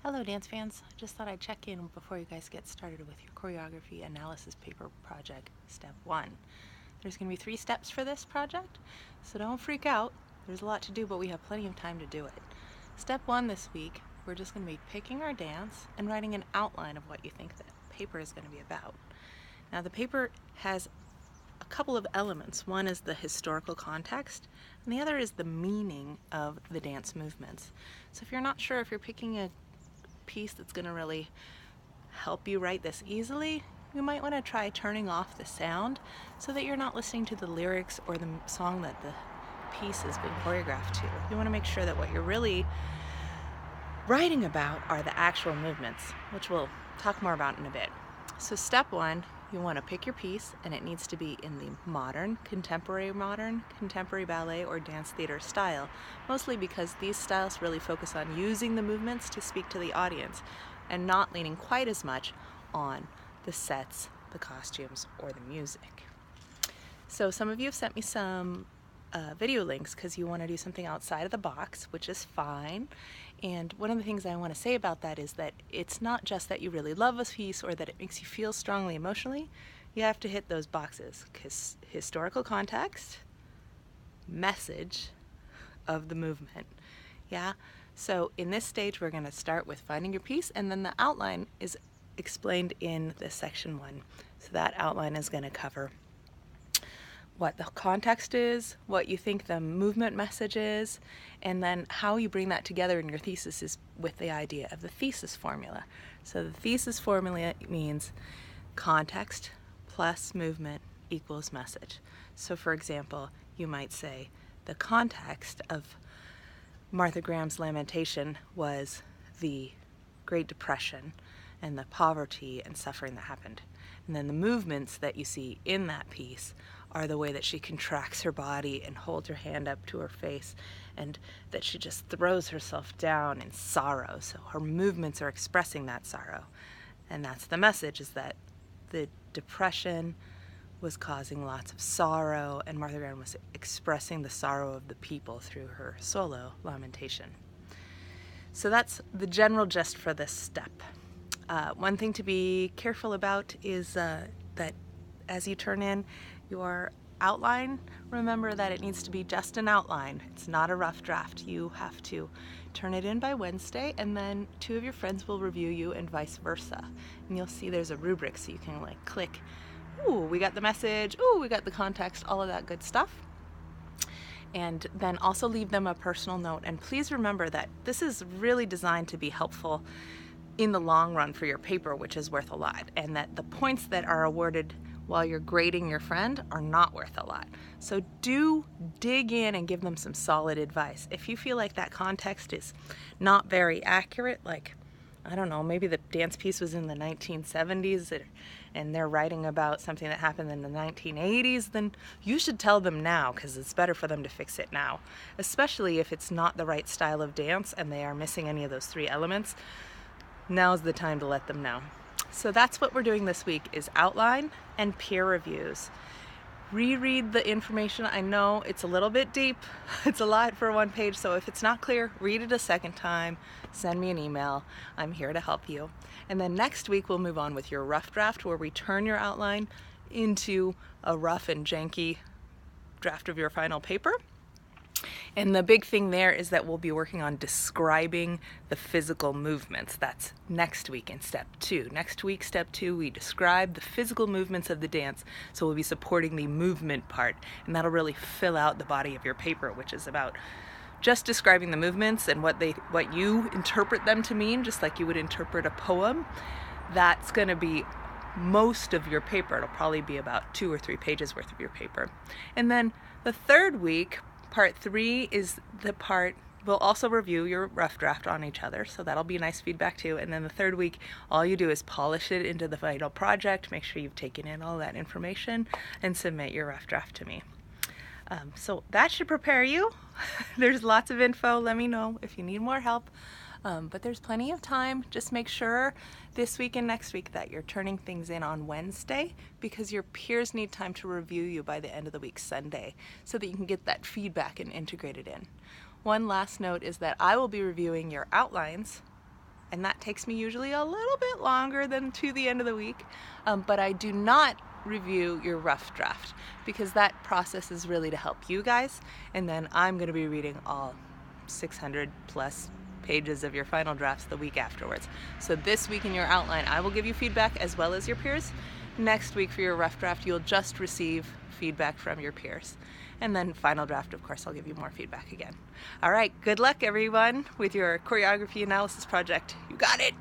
Hello dance fans, I just thought I'd check in before you guys get started with your Choreography Analysis Paper project, Step 1. There's going to be 3 steps for this project, so don't freak out. There's a lot to do, but we have plenty of time to do it. Step 1 this week, we're just going to be picking our dance and writing an outline of what you think the paper is going to be about. Now the paper has a couple of elements. One is the historical context, and the other is the meaning of the dance movements. So if you're not sure if you're picking a piece that's going to really help you write this easily, you might want to try turning off the sound so that you're not listening to the lyrics or the song that the piece has been choreographed to. You want to make sure that what you're really writing about are the actual movements, which we'll talk more about in a bit. So step 1, you want to pick your piece, and it needs to be in the modern, contemporary ballet, or dance theater style, mostly because these styles really focus on using the movements to speak to the audience and not leaning quite as much on the sets, the costumes, or the music. So some of you have sent me some video links because you want to do something outside of the box, which is fine. And one of the things I want to say about that is that it's not just that you really love a piece or that it makes you feel strongly emotionally. You have to hit those boxes because historical context, message of the movement. Yeah? So in this stage, we're going to start with finding your piece, and then the outline is explained in the section 1. So that outline is going to cover what the context is, what you think the movement message is, and then how you bring that together in your thesis is with the idea of the thesis formula. So the thesis formula means context plus movement equals message. So for example, you might say the context of Martha Graham's lamentation was the Great Depression and the poverty and suffering that happened. And then the movements that you see in that piece are the way that she contracts her body and holds her hand up to her face, and that she just throws herself down in sorrow. So her movements are expressing that sorrow. And that's the message, is that the depression was causing lots of sorrow, and Martha Graham was expressing the sorrow of the people through her solo lamentation. So that's the general gist for this step. One thing to be careful about is that as you turn in your outline, remember that it needs to be just an outline. It's not a rough draft. You have to turn it in by Wednesday, and then 2 of your friends will review you and vice versa. And you'll see there's a rubric, so you can click, ooh, we got the message, ooh, we got the context, all of that good stuff. And then also leave them a personal note. And please remember that this is really designed to be helpful in the long run for your paper, which is worth a lot, and that the points that are awarded while you're grading your friend are not worth a lot. So do dig in and give them some solid advice. If you feel like that context is not very accurate, like, I don't know, maybe the dance piece was in the 1970s and they're writing about something that happened in the 1980s, then you should tell them now, because it's better for them to fix it now, especially if it's not the right style of dance and they are missing any of those 3 elements. Now's the time to let them know. So that's what we're doing this week, is outline and peer reviews. Reread the information. I know it's a little bit deep. It's a lot for one page, so if it's not clear, read it a second time. Send me an email. I'm here to help you. And then next week we'll move on with your rough draft, where we turn your outline into a rough and janky draft of your final paper. And the big thing there is that we'll be working on describing the physical movements. That's next week in step 2. Next week, step 2, we describe the physical movements of the dance. So we'll be supporting the movement part, and that'll really fill out the body of your paper, which is about just describing the movements and what you interpret them to mean, just like you would interpret a poem. That's going to be most of your paper. It'll probably be about 2 or 3 pages worth of your paper. And then the third week, part 3, is the part we'll also review your rough draft on each other, so that'll be nice feedback too. And then the third week, all you do is polish it into the final project, make sure you've taken in all that information, and submit your rough draft to me. So that should prepare you. There's lots of info. Let me know if you need more help. But there's plenty of time. Just make sure this week and next week that you're turning things in on Wednesday, because your peers need time to review you by the end of the week Sunday, so that you can get that feedback and integrate it in. One last note is that I will be reviewing your outlines and that takes me usually a little bit longer than to the end of the week, but I do not review your rough draft because that process is really to help you guys, and then I'm going to be reading all 600 plus pages of your final drafts the week afterwards. So this week in your outline, I will give you feedback as well as your peers. Next week for your rough draft, you'll just receive feedback from your peers. And then final draft, of course, I'll give you more feedback again. All right, good luck everyone with your choreography analysis project. You got it!